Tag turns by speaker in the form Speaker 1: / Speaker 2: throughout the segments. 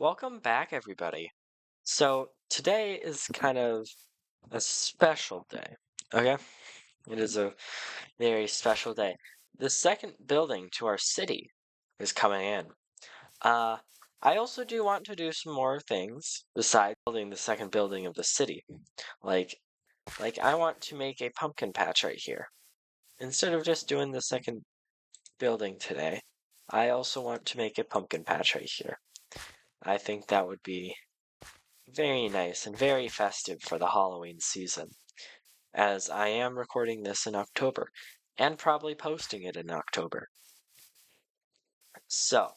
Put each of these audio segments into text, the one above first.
Speaker 1: Welcome back, everybody. So, today is kind of a special day, okay? It is a very special day. The second building to our city is coming in. Uh, I also do want to do some more things besides building the second building of the city. Like, like I want to make a pumpkin patch right here. Instead of just doing the second building today, I also want to make a pumpkin patch right here. I think that would be very nice and very festive for the Halloween season, as I am recording this in October and probably posting it in October. So,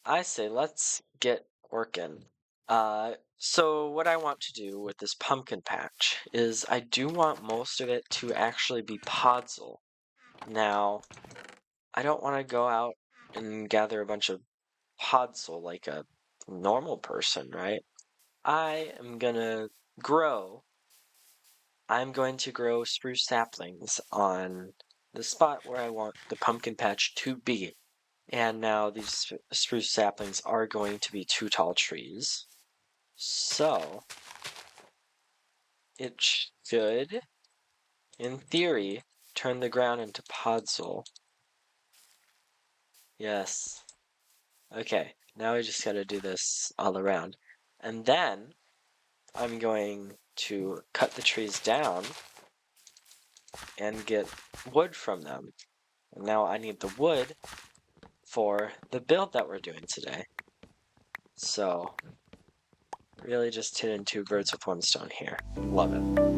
Speaker 1: I say let's get working. So what I want to do with this pumpkin patch is I do want most of it to actually be podzol. Now, I don't want to go out and gather a bunch of podzol like a normal person, right? I am gonna grow I'm going to grow spruce saplings on the spot where I want the pumpkin patch to be. And now these spruce saplings are going to be 2 tall trees. So, it should, in theory, turn the ground into podzol. Yes. Okay, now we just gotta do this all around. And then, I'm going to cut the trees down and get wood from them. And now I need the wood for the build that we're doing today. So, really just hitting 2 birds with 1 stone here. Love it.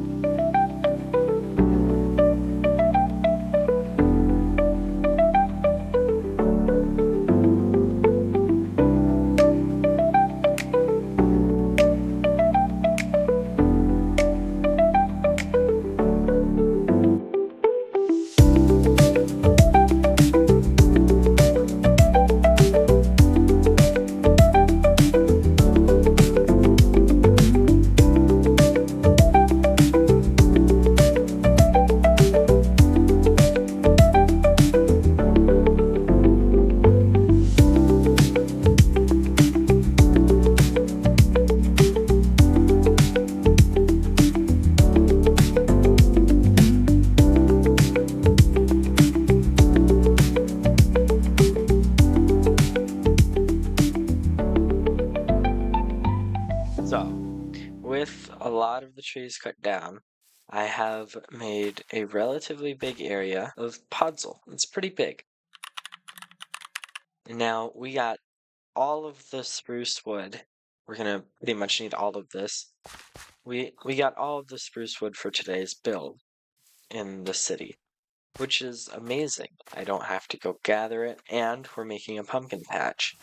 Speaker 1: So, with a lot of the trees cut down, I have made a relatively big area of podzol. It's pretty big. And now we got all of the spruce wood. We're gonna pretty much need all of this. We got all of the spruce wood for today's build in the city, which is amazing. I don't have to go gather it, and we're making a pumpkin patch.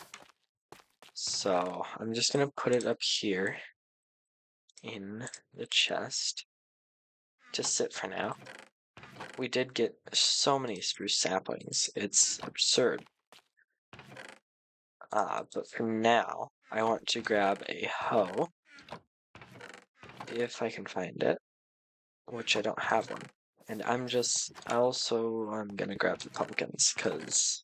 Speaker 1: So I'm just gonna put it up here in the chest to sit for now. We did get so many spruce saplings, it's absurd. But for now, I want to grab a hoe, if I can find it, which I don't have one. And I'm gonna grab the pumpkins, because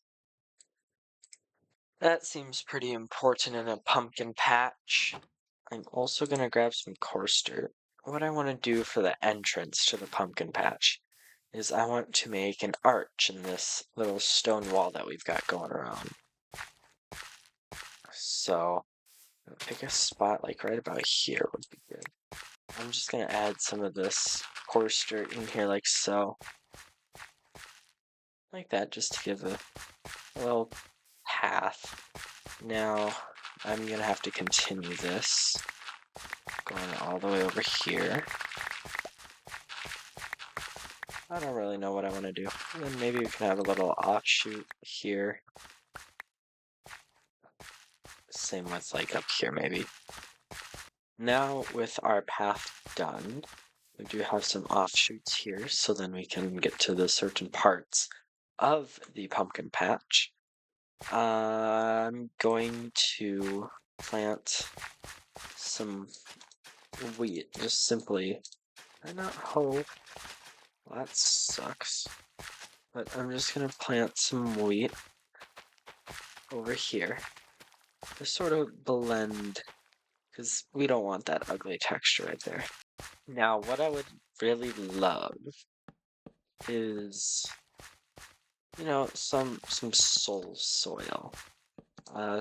Speaker 1: that seems pretty important in a pumpkin patch. I'm also gonna grab some coarse dirt. What I want to do for the entrance to the pumpkin patch is I want to make an arch in this little stone wall that we've got going around. So, pick a spot like right about here would be good. I'm just gonna add some of this coarse dirt in here like so. Like that, just to give a little path. Now, I'm gonna have to continue this, going all the way over here. I don't really know what I want to do. And then maybe we can have a little offshoot here. Same with like up here maybe. Now with our path done, we do have some offshoots here, so then we can get to the certain parts of the pumpkin patch. I'm going to plant some wheat, just simply, and not hoe. Well, that sucks. But I'm just gonna plant some wheat over here. Just sort of blend, because we don't want that ugly texture right there. Now, what I would really love is, some soul soil.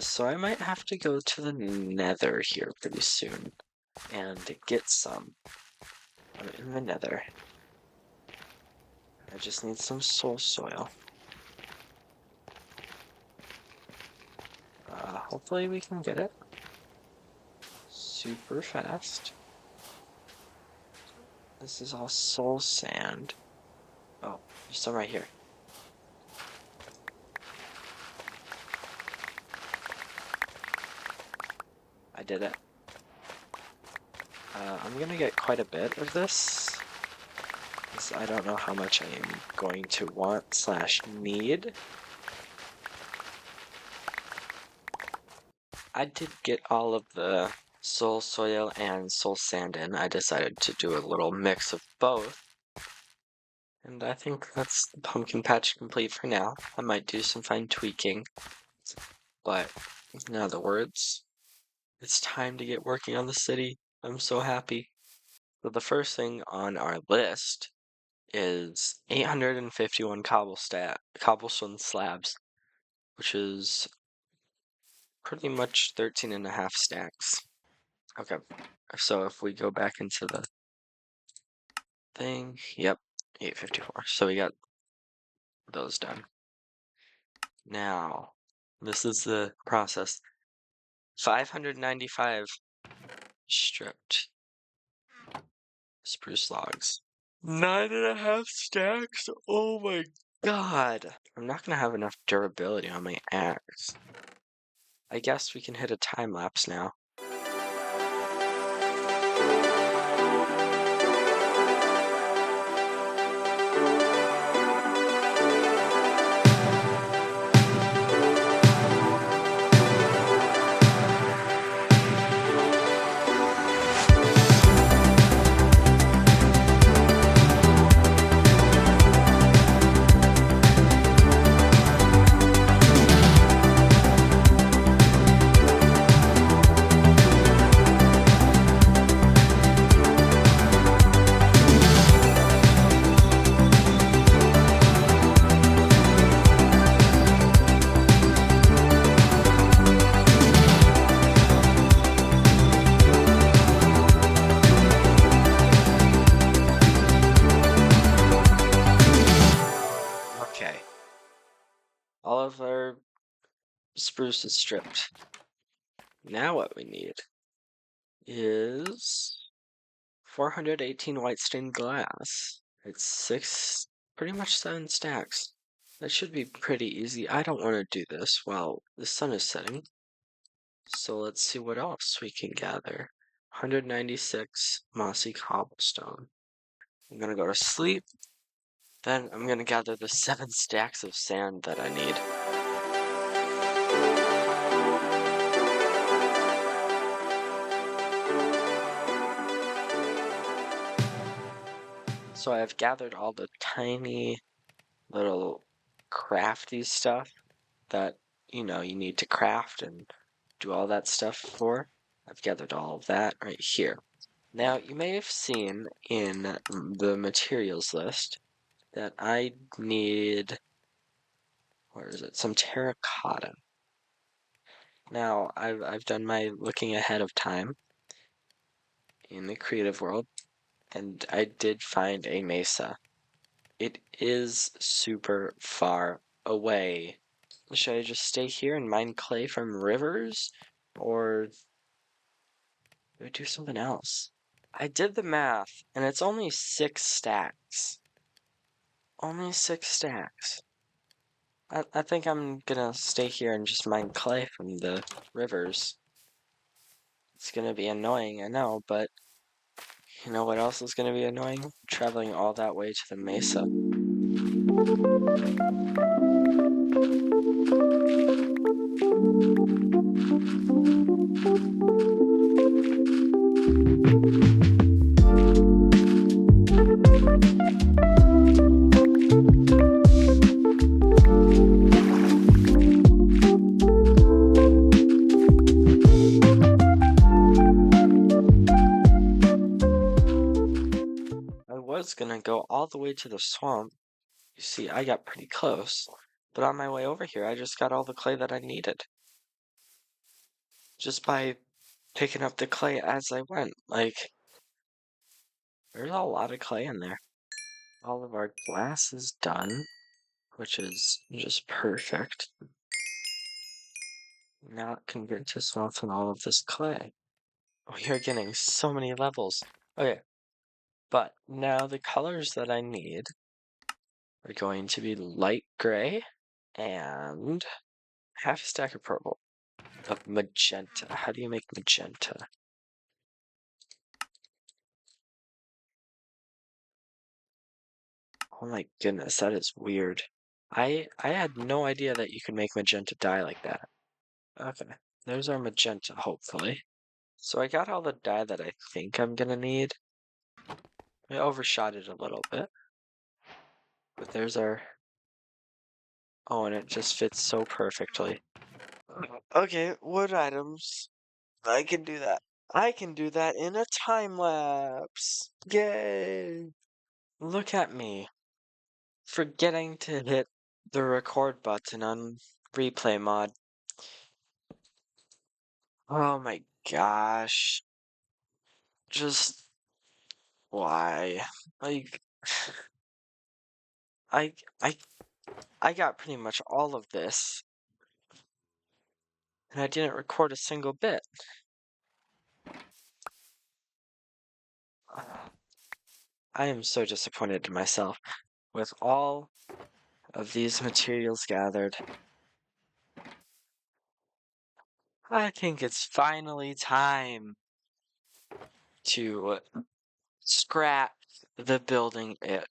Speaker 1: So I might have to go to the nether here pretty soon and get some. I'm in the nether. I just need some soul soil. Hopefully we can get it super fast. This is all soul sand. Oh, there's some right here. I did it. I'm gonna get quite a bit of this, because I don't know how much I am going to want / need. I did get all of the soul soil and soul sand in. I decided to do a little mix of both. And I think that's the pumpkin patch complete for now. I might do some fine tweaking. But in other words, it's time to get working on the city. I'm so happy. So the first thing on our list is 851 cobblestone slabs, which is pretty much 13.5 stacks. Okay, so if we go back into the thing, yep, 854. So we got those done. Now, this is the process. 595 stripped spruce logs. 9.5 stacks? Oh my god. I'm not gonna have enough durability on my axe. I guess we can hit a time lapse now. Okay. All of our spruce is stripped. Now what we need is 418 white stained glass. It's pretty much 7 stacks. That should be pretty easy. I don't want to do this while the sun is setting. So let's see what else we can gather. 196 mossy cobblestone. I'm gonna go to sleep. Then I'm gonna gather the 7 stacks of sand that I need. So I've gathered all the tiny little crafty stuff that, you need to craft and do all that stuff for. I've gathered all of that right here. Now, you may have seen in the materials list that I need, where is it? Some terracotta. Now, I've done my looking ahead of time in the creative world, and I did find a mesa. It is super far away. Should I just stay here and mine clay from rivers? Or do I do something else? I did the math, and it's only 6 stacks. Only 6 stacks. I think I'm gonna stay here and just mine clay from the rivers. It's gonna be annoying, I know, but you know what else is gonna be annoying? Traveling all that way to the mesa. was gonna go all the way to the swamp. You see, I got pretty close, but on my way over here, I just got all the clay that I needed just by picking up the clay as I went. Like, there's a lot of clay in there. All of our glass is done, which is just perfect. Now it can get to soften all of this clay. We are getting so many levels. Okay, but now the colors that I need are going to be light gray and half a stack of purple. Of magenta. How do you make magenta? Oh my goodness, that is weird. I had no idea that you could make magenta dye like that. Okay, there's our magenta, hopefully. So I got all the dye that I think I'm gonna need. I overshot it a little bit. But there's our... Oh, and it just fits so perfectly. Okay, wood items. I can do that. I can do that in a time lapse. Yay! Look at me. Forgetting to hit the record button on replay mod. Oh my gosh. Just why? Like I I I got pretty much all of this and I didn't record a single bit. I am so disappointed in myself with all of these materials gathered. I think it's finally time to scrap the building it.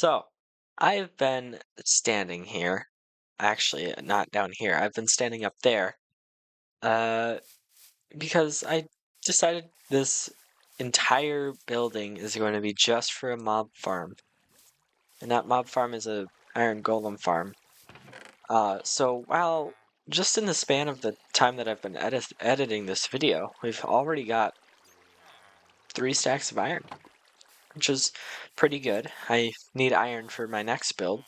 Speaker 1: So, I've been standing here. Actually, not down here. I've been standing up there. Uh, because I decided this entire building is going to be just for a mob farm. And that mob farm is a iron golem farm. So while just in the span of the time that I've been editing this video, we've already got 3 stacks of iron, which is pretty good. I need iron for my next build,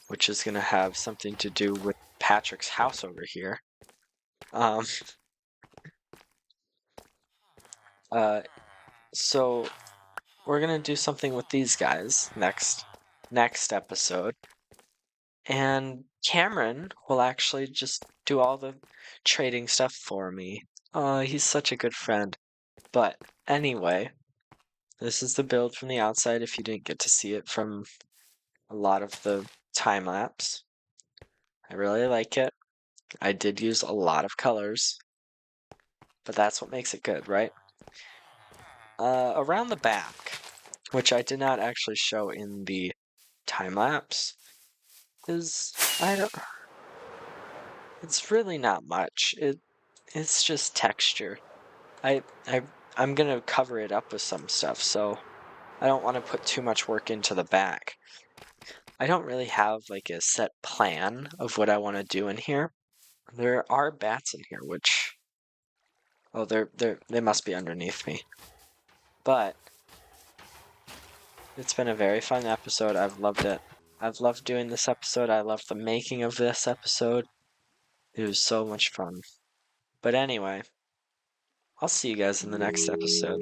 Speaker 1: which is going to have something to do with Patrick's house over here. Um, so we're going to do something with these guys next episode. And Cameron will actually just do all the trading stuff for me. He's such a good friend. But anyway, this is the build from the outside if you didn't get to see it from a lot of the time lapse. I really like it. I did use a lot of colors, but that's what makes it good, right? Around the back, which I did not actually show in the time lapse, is it's really not much. It's just texture. I I I'm gonna cover it up with some stuff, so I don't want to put too much work into the back. I don't really have like a set plan of what I want to do in here. There are bats in here, which they must be underneath me. But it's been a very fun episode. I've loved it. I've loved doing this episode. I loved the making of this episode. It was so much fun. But anyway, I'll see you guys in the next episode.